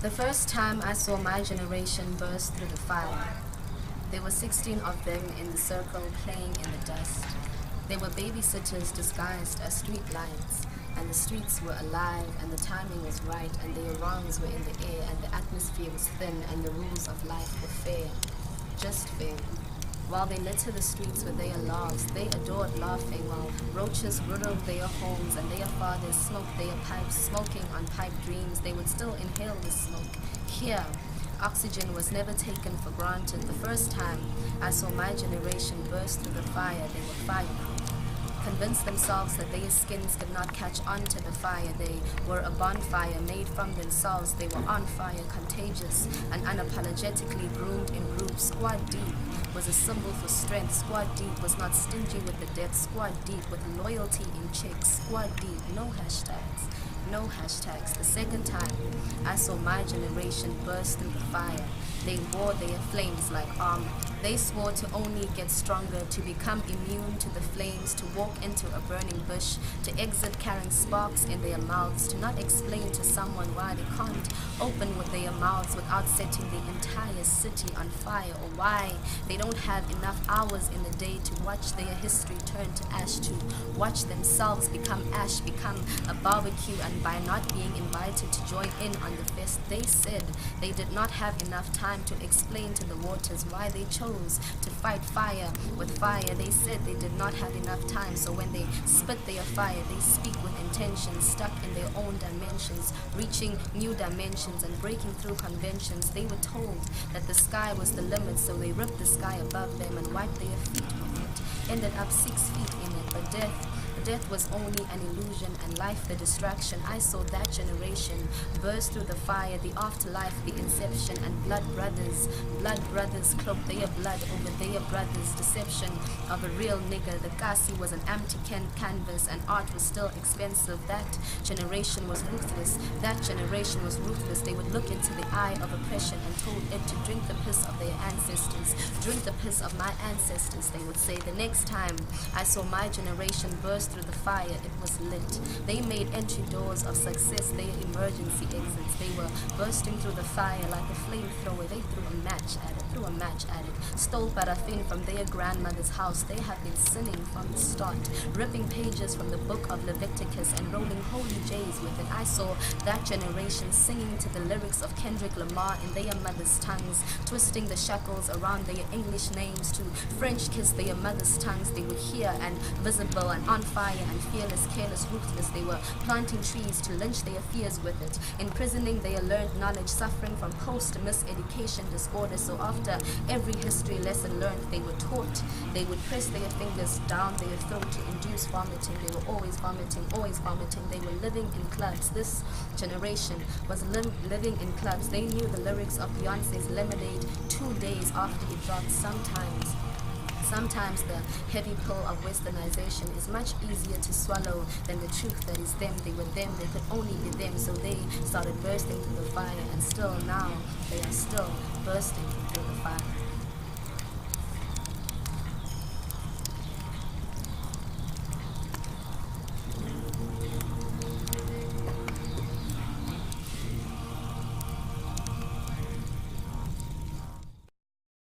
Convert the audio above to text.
The first time I saw my generation burst through the fire, there were 16 of them in the circle playing in the dust. They were babysitters disguised as street lights, and the streets were alive, and the timing was right, and their wrongs were in the air, and the atmosphere was thin, and the rules of life were fair, just fair. While they littered the streets with their laughs, they adored laughing, while roaches riddled their homes, and their fathers smoked their pipes, smoking on pipe dreams. They would still inhale the smoke. Here, oxygen was never taken for granted. The first time I saw my generation burst through the fire, they were fireproof. Convinced themselves that their skins could not catch on to the fire. They were a bonfire made from themselves. They were on fire, contagious, and unapologetically groomed in groups. Squad deep was a symbol for strength. Squad deep was not stingy with the depth. Squad deep with loyalty in check. Squad deep, no hashtags. No hashtags. The second time I saw my generation burst through the fire, they wore their flames like armor. They swore to only get stronger, to become immune to the flames, to walk into a burning bush, to exit carrying sparks in their mouths, to not explain to someone why they can't open with their mouths without setting the entire city on fire, or why they don't have enough hours in the day to watch their history turn to ash, to watch themselves become ash, become a barbecue, and by not being invited to join in on the fest, they said they did not have enough time to explain to the waters why they chose to fight fire with fire. They said they did not have enough time, so when they spit their fire, they speak with intention, stuck in their own dimensions, reaching new dimensions and breaking through conventions. They were told that the sky was the limit, so they ripped the sky above them and wiped their feet with it. Ended up 6 feet in it, but death was only an illusion, and life the distraction. I saw that generation burst through the fire, the afterlife, the inception, and blood brothers cloak their blood over their brothers. Deception of a real nigger. The kasi was an empty canvas, and art was still expensive. That generation was ruthless. That generation was ruthless. They would look into the eye of oppression and told it to drink the piss of their ancestors. Drink the piss of my ancestors, they would say. The next time I saw my generation burst through the fire, it was lit. They made entry doors of success, their emergency exits. They were bursting through the fire like a flamethrower. They threw a match at it, stole paraffin from their grandmother's house. They have been sinning from the start, ripping pages from the book of Leviticus and rolling holy J's with it. I saw that generation singing to the lyrics of Kendrick Lamar in their mother's tongues, twisting the shackles around their English names to French kiss their mother's tongues. They were here and visible and on fire and fearless, careless, ruthless. They were planting trees to lynch their fears with it, imprisoning their learned knowledge, suffering from post-miseducation disorder. So after every history lesson learned, they were taught. They would press their fingers down their throat to induce vomiting. They were always vomiting, always vomiting. They were living in clubs. This generation was living in clubs. They knew the lyrics of Beyonce's Lemonade 2 days after it dropped. Sometimes the heavy pill of westernization is much easier to swallow than the truth that is them. They were them, they could only be them, so they started bursting through the fire, and still now they are still bursting through the fire.